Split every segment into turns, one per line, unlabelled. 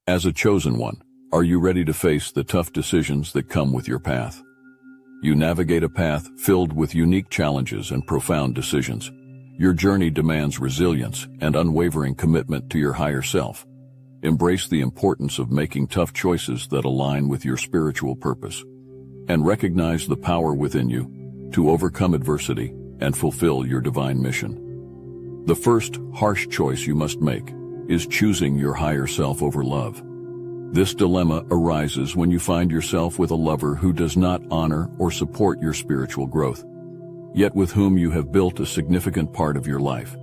As a chosen one, are you ready to face the tough decisions that come with your path? You navigate a path filled with unique challenges and profound decisions. Your journey demands resilience and unwavering commitment to your higher self. Embrace the importance of making tough choices that align with your spiritual purpose, and recognize the power within you to overcome adversity and fulfill your divine mission. The first harsh choice you must make is choosing your higher self over love. This dilemma arises when you find yourself with a lover who does not honor or support your spiritual growth, yet with whom you have built a significant part of your life.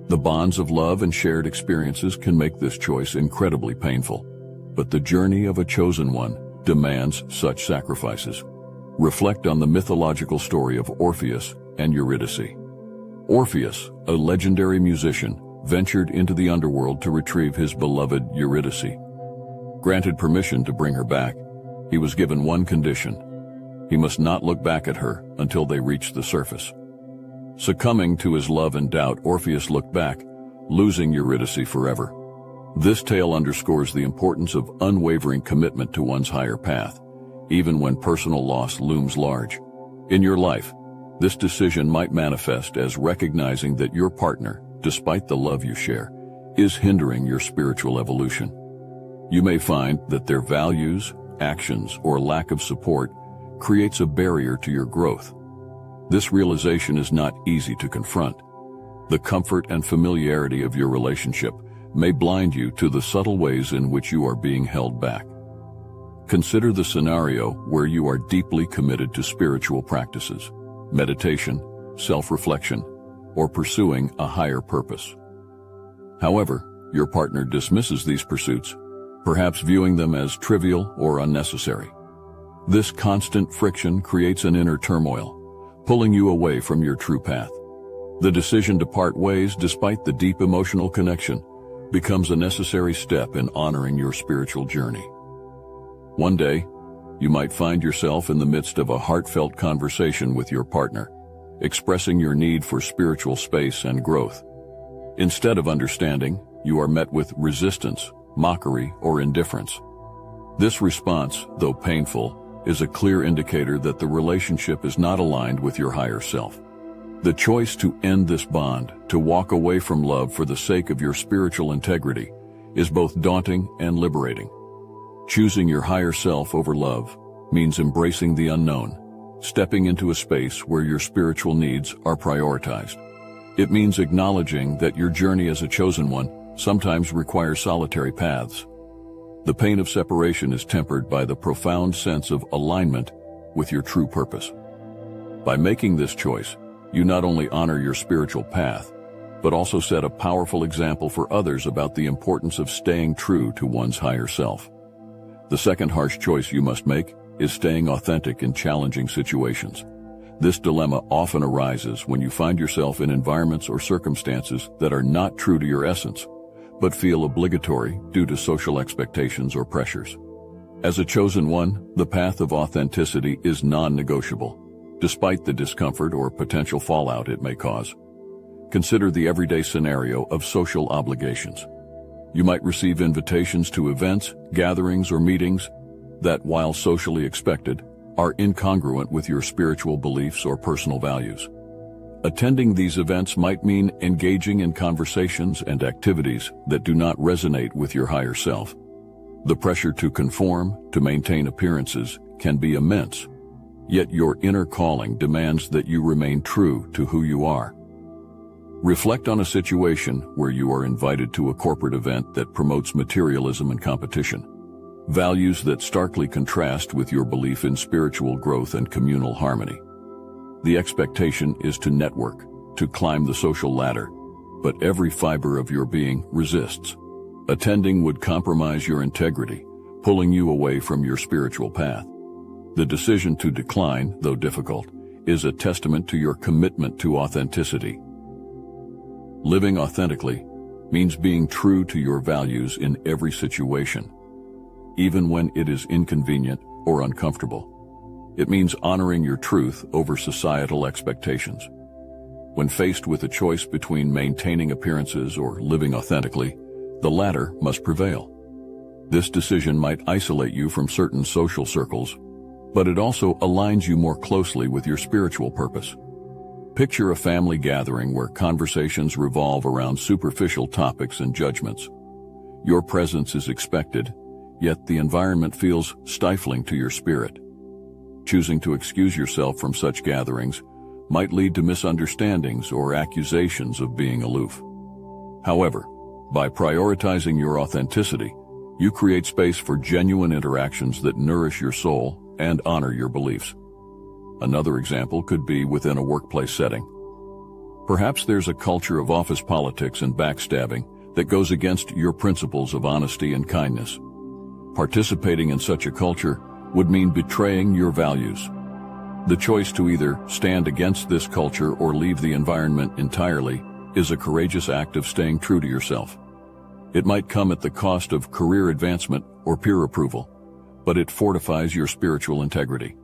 The bonds of love and shared experiences can make this choice incredibly painful, but the journey of a chosen one demands such sacrifices. Reflect on the mythological story of Orpheus and Eurydice. Orpheus, a legendary musician, ventured into the underworld to retrieve his beloved Eurydice. Granted permission to bring her back, he was given one condition: he must not look back at her until they reached the surface. Succumbing to his love and doubt, Orpheus looked back, losing Eurydice forever. This tale underscores the importance of unwavering commitment to one's higher path, even when personal loss looms large. In your life, this decision might manifest as recognizing that your partner, despite the love you share, is hindering your spiritual evolution. You may find that their values, actions, or lack of support creates a barrier to your growth. This realization is not easy to confront. The comfort and familiarity of your relationship may blind you to the subtle ways in which you are being held back. Consider the scenario where you are deeply committed to spiritual practices, meditation, self-reflection, or pursuing a higher purpose. However, your partner dismisses these pursuits, perhaps viewing them as trivial or unnecessary. This constant friction creates an inner turmoil, pulling you away from your true path. The decision to part ways, despite the deep emotional connection, becomes a necessary step in honoring your spiritual journey. One day, you might find yourself in the midst of a heartfelt conversation with your partner, expressing your need for spiritual space and growth. Instead of understanding, you are met with resistance, mockery, or indifference. This response, though painful, is a clear indicator that the relationship is not aligned with your higher self. The choice to end this bond, to walk away from love for the sake of your spiritual integrity, is both daunting and liberating. Choosing your higher self over love means embracing the unknown, stepping into a space where your spiritual needs are prioritized. It means acknowledging that your journey as a chosen one sometimes requires solitary paths. The pain of separation is tempered by the profound sense of alignment with your true purpose. By making this choice, you not only honor your spiritual path, but also set a powerful example for others about the importance of staying true to one's higher self. The second harsh choice you must make is staying authentic in challenging situations. This dilemma often arises when you find yourself in environments or circumstances that are not true to your essence, but feel obligatory due to social expectations or pressures. As a chosen one, the path of authenticity is non-negotiable, despite the discomfort or potential fallout it may cause. Consider the everyday scenario of social obligations. You might receive invitations to events, gatherings, or meetings that, while socially expected, are incongruent with your spiritual beliefs or personal values. Attending these events might mean engaging in conversations and activities that do not resonate with your higher self. The pressure to conform, to maintain appearances, can be immense, yet your inner calling demands that you remain true to who you are. Reflect on a situation where you are invited to a corporate event that promotes materialism and competition, values that starkly contrast with your belief in spiritual growth and communal harmony. The expectation is to network, to climb the social ladder, but every fiber of your being resists. Attending would compromise your integrity, pulling you away from your spiritual path. The decision to decline, though difficult, is a testament to your commitment to authenticity. Living authentically means being true to your values in every situation, even when it is inconvenient or uncomfortable. It means honoring your truth over societal expectations. When faced with a choice between maintaining appearances or living authentically, the latter must prevail. This decision might isolate you from certain social circles, but it also aligns you more closely with your spiritual purpose. Picture a family gathering where conversations revolve around superficial topics and judgments. Your presence is expected, yet the environment feels stifling to your spirit. Choosing to excuse yourself from such gatherings might lead to misunderstandings or accusations of being aloof. However, by prioritizing your authenticity, you create space for genuine interactions that nourish your soul and honor your beliefs. Another example could be within a workplace setting. Perhaps there's a culture of office politics and backstabbing that goes against your principles of honesty and kindness. Participating in such a culture would mean betraying your values. The choice to either stand against this culture or leave the environment entirely is a courageous act of staying true to yourself. It might come at the cost of career advancement or peer approval, but it fortifies your spiritual integrity.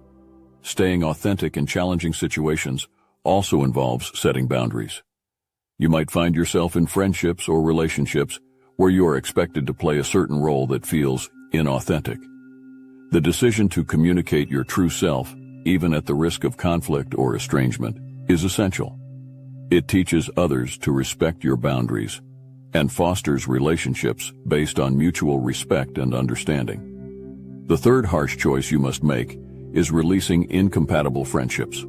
Staying authentic in challenging situations also involves setting boundaries. You might find yourself in friendships or relationships where you are expected to play a certain role that feels inauthentic. The decision to communicate your true self, even at the risk of conflict or estrangement, is essential. It teaches others to respect your boundaries and fosters relationships based on mutual respect and understanding. The third harsh choice you must make is releasing incompatible friendships.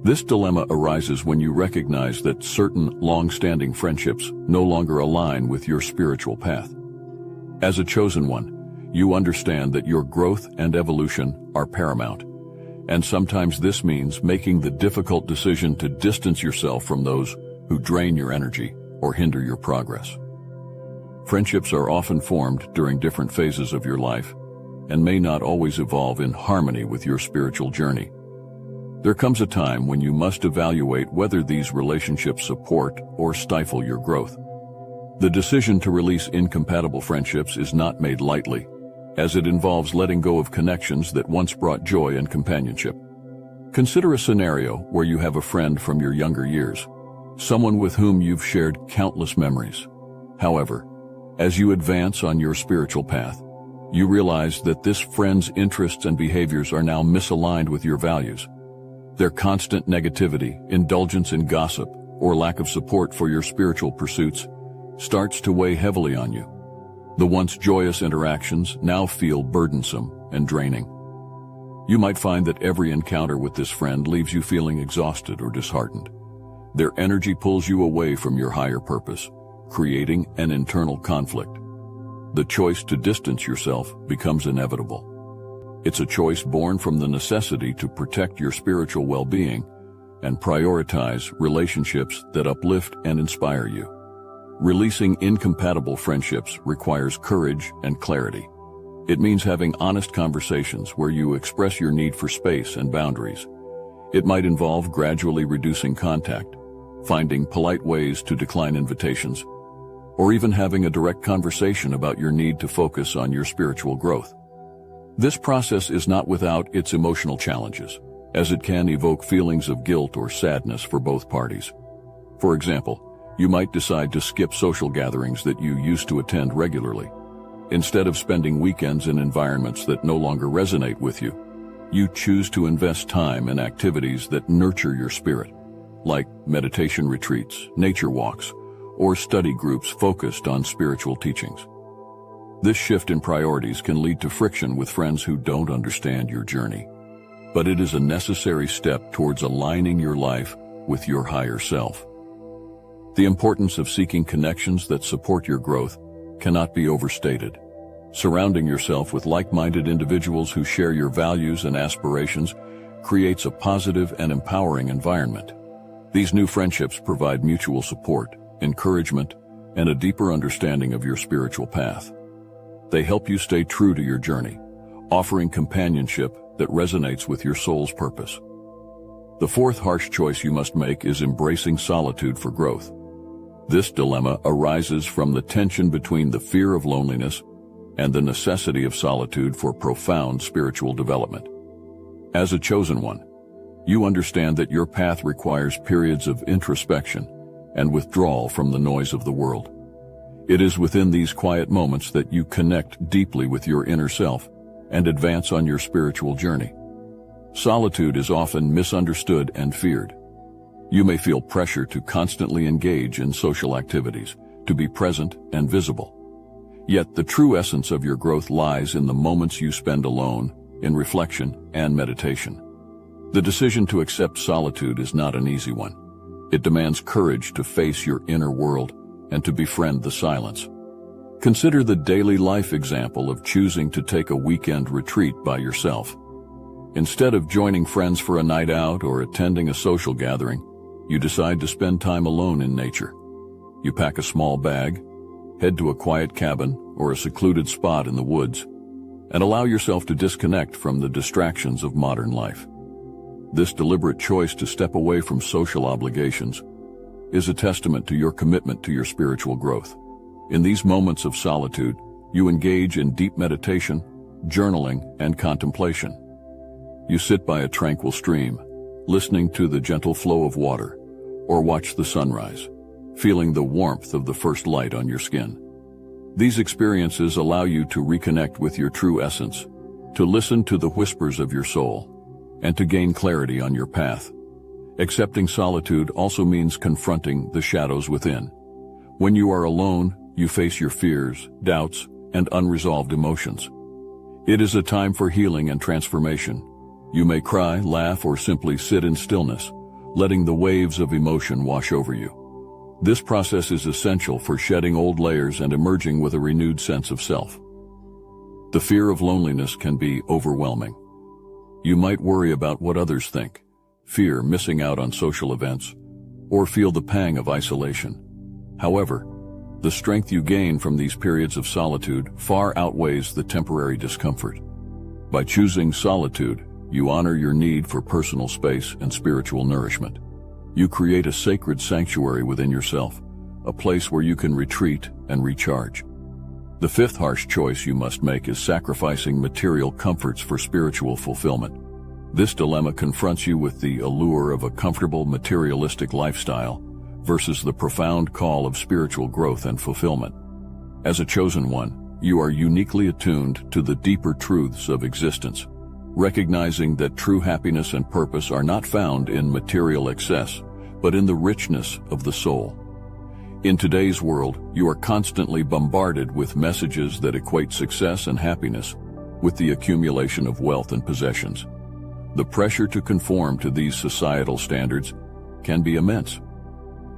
This dilemma arises when you recognize that certain long-standing friendships no longer align with your spiritual path. As a chosen one, you understand that your growth and evolution are paramount, and sometimes this means making the difficult decision to distance yourself from those who drain your energy or hinder your progress. Friendships are often formed during different phases of your life and may not always evolve in harmony with your spiritual journey. There comes a time when you must evaluate whether these relationships support or stifle your growth. The decision to release incompatible friendships is not made lightly, as it involves letting go of connections that once brought joy and companionship. Consider a scenario where you have a friend from your younger years, someone with whom you've shared countless memories. However, as you advance on your spiritual path, you realize that this friend's interests and behaviors are now misaligned with your values. Their constant negativity, indulgence in gossip, or lack of support for your spiritual pursuits starts to weigh heavily on you. The once joyous interactions now feel burdensome and draining. You might find that every encounter with this friend leaves you feeling exhausted or disheartened. Their energy pulls you away from your higher purpose, creating an internal conflict. The choice to distance yourself becomes inevitable. It's a choice born from the necessity to protect your spiritual well-being and prioritize relationships that uplift and inspire you. Releasing incompatible friendships requires courage and clarity. It means having honest conversations where you express your need for space and boundaries. It might involve gradually reducing contact, finding polite ways to decline invitations, or even having a direct conversation about your need to focus on your spiritual growth. This process is not without its emotional challenges, as it can evoke feelings of guilt or sadness for both parties. For example, you might decide to skip social gatherings that you used to attend regularly. Instead of spending weekends in environments that no longer resonate with you, you choose to invest time in activities that nurture your spirit, like meditation retreats, nature walks, or study groups focused on spiritual teachings. This shift in priorities can lead to friction with friends who don't understand your journey, but it is a necessary step towards aligning your life with your higher self. The importance of seeking connections that support your growth cannot be overstated. Surrounding yourself with like-minded individuals who share your values and aspirations creates a positive and empowering environment. These new friendships provide mutual support, encouragement, and a deeper understanding of your spiritual path. They help you stay true to your journey, offering companionship that resonates with your soul's purpose. The fourth harsh choice you must make is embracing solitude for growth. This dilemma arises from the tension between the fear of loneliness and the necessity of solitude for profound spiritual development. As a chosen one, you understand that your path requires periods of introspection and withdrawal from the noise of the world. It is within these quiet moments that you connect deeply with your inner self and advance on your spiritual journey. Solitude is often misunderstood and feared. You may feel pressure to constantly engage in social activities, to be present and visible. Yet the true essence of your growth lies in the moments you spend alone, in reflection and meditation. The decision to accept solitude is not an easy one. It demands courage to face your inner world and to befriend the silence. Consider the daily life example of choosing to take a weekend retreat by yourself. Instead of joining friends for a night out or attending a social gathering, you decide to spend time alone in nature. You pack a small bag, head to a quiet cabin or a secluded spot in the woods, and allow yourself to disconnect from the distractions of modern life. This deliberate choice to step away from social obligations is a testament to your commitment to your spiritual growth. In these moments of solitude, you engage in deep meditation, journaling, and contemplation. You sit by a tranquil stream, listening to the gentle flow of water, or watch the sunrise, feeling the warmth of the first light on your skin. These experiences allow you to reconnect with your true essence, to listen to the whispers of your soul, and to gain clarity on your path. Accepting solitude also means confronting the shadows within. When you are alone, you face your fears, doubts, and unresolved emotions. It is a time for healing and transformation. You may cry, laugh, or simply sit in stillness, letting the waves of emotion wash over you. This process is essential for shedding old layers and emerging with a renewed sense of self. The fear of loneliness can be overwhelming. You might worry about what others think, fear missing out on social events, or feel the pang of isolation. However, the strength you gain from these periods of solitude far outweighs the temporary discomfort. By choosing solitude, you honor your need for personal space and spiritual nourishment. You create a sacred sanctuary within yourself, a place where you can retreat and recharge. The fifth harsh choice you must make is sacrificing material comforts for spiritual fulfillment. This dilemma confronts you with the allure of a comfortable, materialistic lifestyle versus the profound call of spiritual growth and fulfillment. As a chosen one, you are uniquely attuned to the deeper truths of existence, recognizing that true happiness and purpose are not found in material excess, but in the richness of the soul. In today's world, you are constantly bombarded with messages that equate success and happiness with the accumulation of wealth and possessions. The pressure to conform to these societal standards can be immense.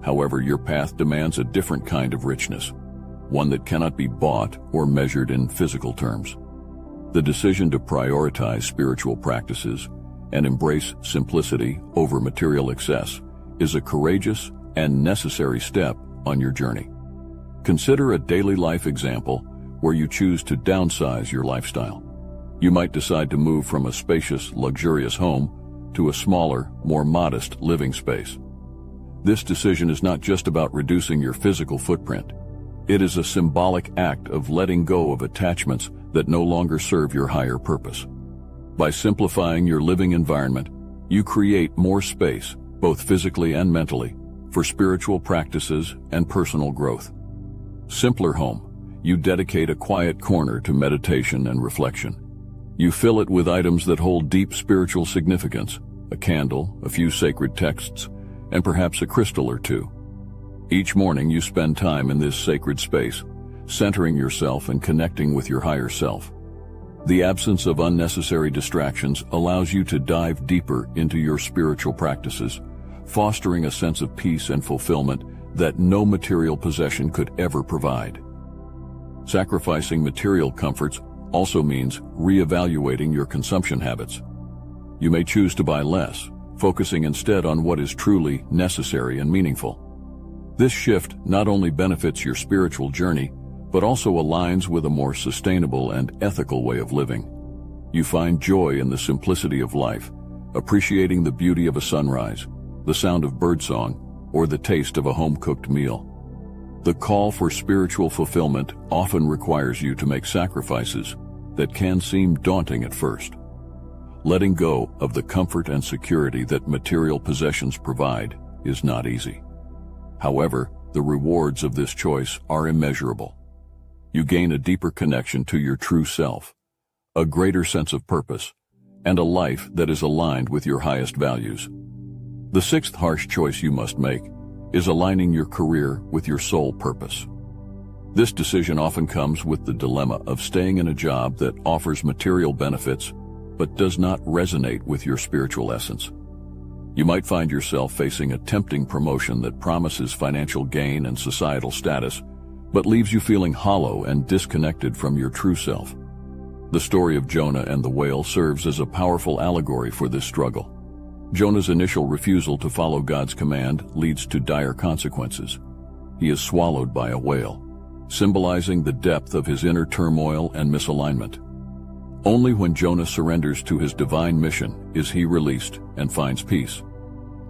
However, your path demands a different kind of richness, one that cannot be bought or measured in physical terms. The decision to prioritize spiritual practices and embrace simplicity over material excess is a courageous and necessary step on your journey. Consider a daily life example where you choose to downsize your lifestyle. You might decide to move from a spacious, luxurious home to a smaller, more modest living space. This decision is not just about reducing your physical footprint. It is a symbolic act of letting go of attachments that no longer serve your higher purpose. By simplifying your living environment, you create more space, both physically and mentally, for spiritual practices and personal growth. Simpler home, you dedicate a quiet corner to meditation and reflection. You fill it with items that hold deep spiritual significance, a candle, a few sacred texts, and perhaps a crystal or two. Each morning you spend time in this sacred space, centering yourself and connecting with your higher self. The absence of unnecessary distractions allows you to dive deeper into your spiritual practices, fostering a sense of peace and fulfillment that no material possession could ever provide. Sacrificing material comforts also means reevaluating your consumption habits. You may choose to buy less, focusing instead on what is truly necessary and meaningful. This shift not only benefits your spiritual journey, but also aligns with a more sustainable and ethical way of living. You find joy in the simplicity of life, appreciating the beauty of a sunrise, the sound of birdsong, or the taste of a home-cooked meal. The call for spiritual fulfillment often requires you to make sacrifices that can seem daunting at first. Letting go of the comfort and security that material possessions provide is not easy. However, the rewards of this choice are immeasurable. You gain a deeper connection to your true self, a greater sense of purpose, and a life that is aligned with your highest values. The sixth harsh choice you must make is aligning your career with your sole purpose. This decision often comes with the dilemma of staying in a job that offers material benefits but does not resonate with your spiritual essence. You might find yourself facing a tempting promotion that promises financial gain and societal status, but leaves you feeling hollow and disconnected from your true self. The story of Jonah and the whale serves as a powerful allegory for this struggle. Jonah's initial refusal to follow God's command leads to dire consequences. He is swallowed by a whale, symbolizing the depth of his inner turmoil and misalignment. Only when Jonah surrenders to his divine mission is he released and finds peace.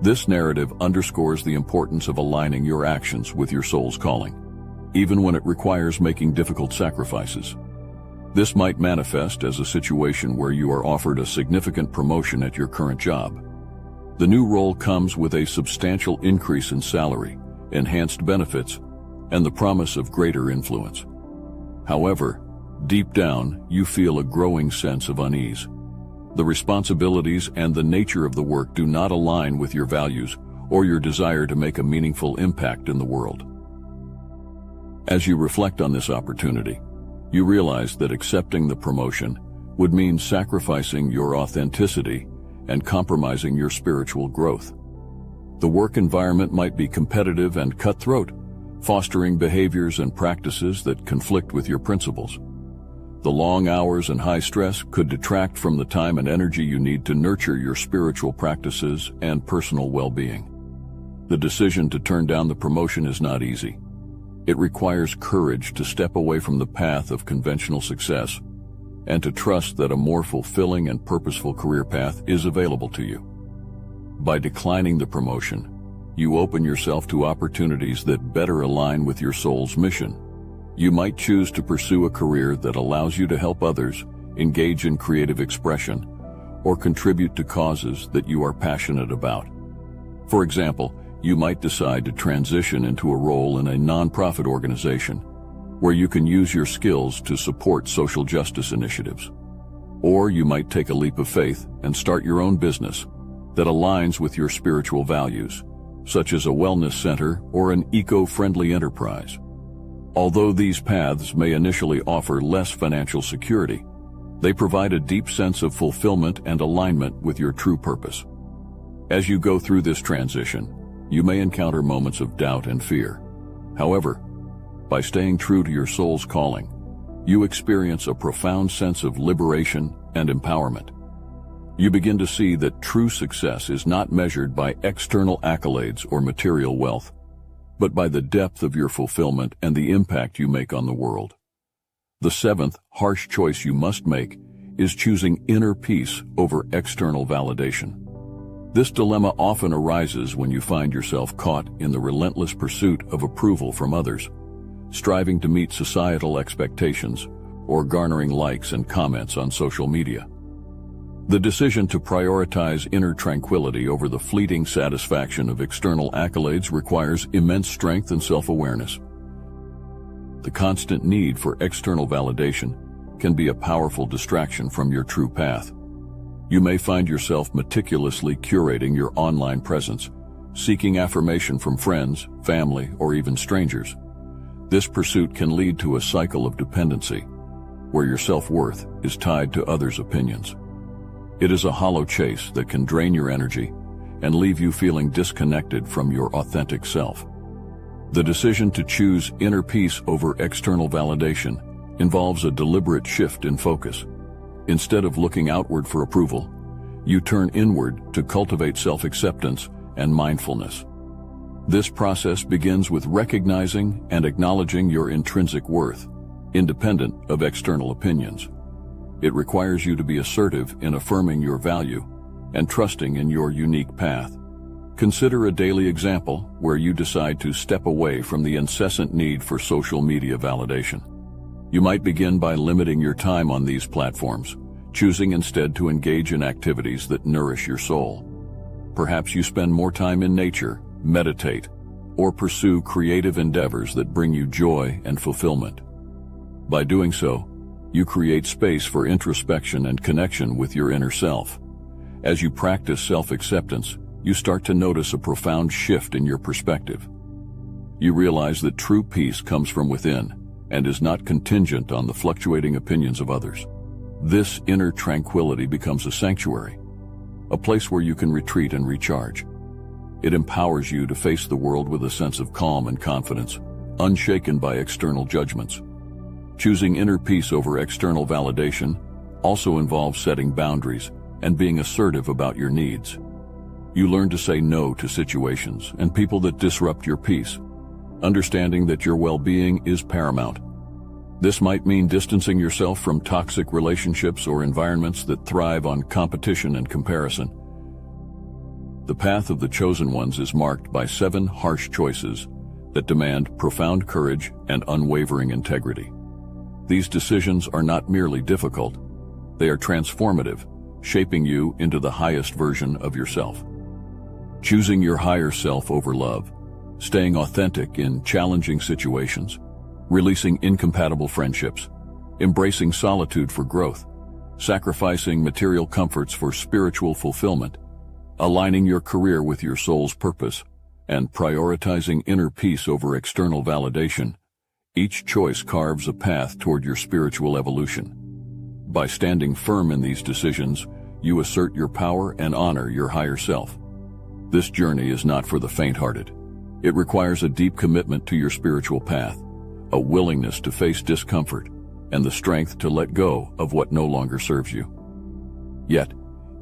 This narrative underscores the importance of aligning your actions with your soul's calling, even when it requires making difficult sacrifices. This might manifest as a situation where you are offered a significant promotion at your current job. The new role comes with a substantial increase in salary, enhanced benefits, and the promise of greater influence. However, deep down, you feel a growing sense of unease. The responsibilities and the nature of the work do not align with your values or your desire to make a meaningful impact in the world. As you reflect on this opportunity, you realize that accepting the promotion would mean sacrificing your authenticity and compromising your spiritual growth. The work environment might be competitive and cutthroat, fostering behaviors and practices that conflict with your principles. The long hours and high stress could detract from the time and energy you need to nurture your spiritual practices and personal well-being. The decision to turn down the promotion is not easy. It requires courage to step away from the path of conventional success and to trust that a more fulfilling and purposeful career path is available to you. By declining the promotion, you open yourself to opportunities that better align with your soul's mission. You might choose to pursue a career that allows you to help others, engage in creative expression, or contribute to causes that you are passionate about. For example, you might decide to transition into a role in a nonprofit organization where you can use your skills to support social justice initiatives. Or you might take a leap of faith and start your own business that aligns with your spiritual values, such as a wellness center or an eco-friendly enterprise. Although these paths may initially offer less financial security, they provide a deep sense of fulfillment and alignment with your true purpose. As you go through this transition, you may encounter moments of doubt and fear. However, by staying true to your soul's calling, you experience a profound sense of liberation and empowerment. You begin to see that true success is not measured by external accolades or material wealth, but by the depth of your fulfillment and the impact you make on the world. The seventh harsh choice you must make is choosing inner peace over external validation. This dilemma often arises when you find yourself caught in the relentless pursuit of approval from others, striving to meet societal expectations or garnering likes and comments on social media. The decision to prioritize inner tranquility over the fleeting satisfaction of external accolades requires immense strength and self-awareness. The constant need for external validation can be a powerful distraction from your true path. You may find yourself meticulously curating your online presence, seeking affirmation from friends, family, or even strangers. This pursuit can lead to a cycle of dependency, where your self-worth is tied to others' opinions. It is a hollow chase that can drain your energy and leave you feeling disconnected from your authentic self. The decision to choose inner peace over external validation involves a deliberate shift in focus. Instead of looking outward for approval, you turn inward to cultivate self-acceptance and mindfulness. This process begins with recognizing and acknowledging your intrinsic worth, independent of external opinions. It requires you to be assertive in affirming your value and trusting in your unique path. Consider a daily example where you decide to step away from the incessant need for social media validation. You might begin by limiting your time on these platforms, choosing instead to engage in activities that nourish your soul. Perhaps you spend more time in nature, meditate, or pursue creative endeavors that bring you joy and fulfillment. By doing so, you create space for introspection and connection with your inner self. As you practice self-acceptance, you start to notice a profound shift in your perspective. You realize that true peace comes from within and is not contingent on the fluctuating opinions of others. This inner tranquility becomes a sanctuary, a place where you can retreat and recharge. It empowers you to face the world with a sense of calm and confidence, unshaken by external judgments. Choosing inner peace over external validation also involves setting boundaries and being assertive about your needs. You learn to say no to situations and people that disrupt your peace, understanding that your well-being is paramount. This might mean distancing yourself from toxic relationships or environments that thrive on competition and comparison. The path of the chosen ones is marked by 7 harsh choices that demand profound courage and unwavering integrity. These decisions are not merely difficult, they are transformative, shaping you into the highest version of yourself. Choosing your higher self over love, staying authentic in challenging situations, releasing incompatible friendships, embracing solitude for growth, sacrificing material comforts for spiritual fulfillment, aligning your career with your soul's purpose, and prioritizing inner peace over external validation. Each choice carves a path toward your spiritual evolution. By standing firm in these decisions, you assert your power and honor your higher self. This journey is not for the faint-hearted. It requires a deep commitment to your spiritual path, a willingness to face discomfort, and the strength to let go of what no longer serves you. Yet,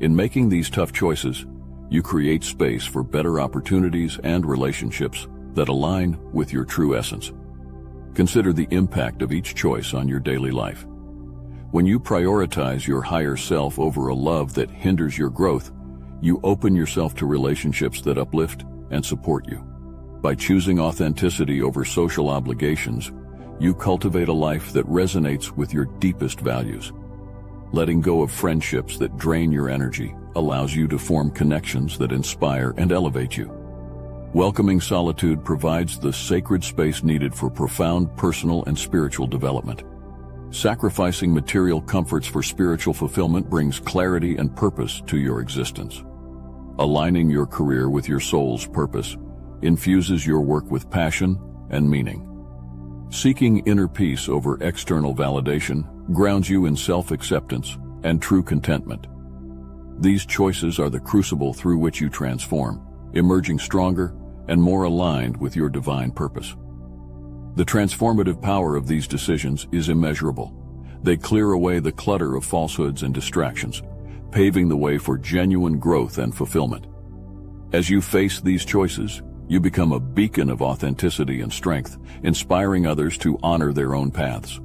in making these tough choices, you create space for better opportunities and relationships that align with your true essence. Consider the impact of each choice on your daily life. When you prioritize your higher self over a love that hinders your growth, you open yourself to relationships that uplift and support you. By choosing authenticity over social obligations, you cultivate a life that resonates with your deepest values. Letting go of friendships that drain your energy allows you to form connections that inspire and elevate you. Welcoming solitude provides the sacred space needed for profound personal and spiritual development. Sacrificing material comforts for spiritual fulfillment brings clarity and purpose to your existence. Aligning your career with your soul's purpose infuses your work with passion and meaning. Seeking inner peace over external validation grounds you in self-acceptance and true contentment. These choices are the crucible through which you transform, emerging stronger and more aligned with your divine purpose. The transformative power of these decisions is immeasurable. They clear away the clutter of falsehoods and distractions, paving the way for genuine growth and fulfillment. As you face these choices, you become a beacon of authenticity and strength, inspiring others to honor their own paths.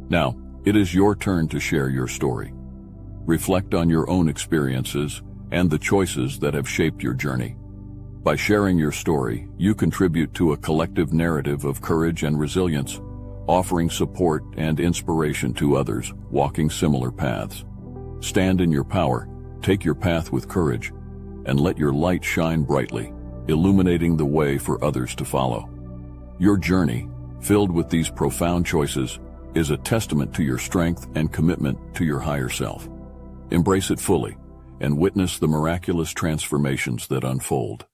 Now, it is your turn to share your story. Reflect on your own experiences and the choices that have shaped your journey. By sharing your story, you contribute to a collective narrative of courage and resilience, offering support and inspiration to others walking similar paths. Stand in your power, take your path with courage, and let your light shine brightly, illuminating the way for others to follow. Your journey, filled with these profound choices, is a testament to your strength and commitment to your higher self. Embrace it fully and witness the miraculous transformations that unfold.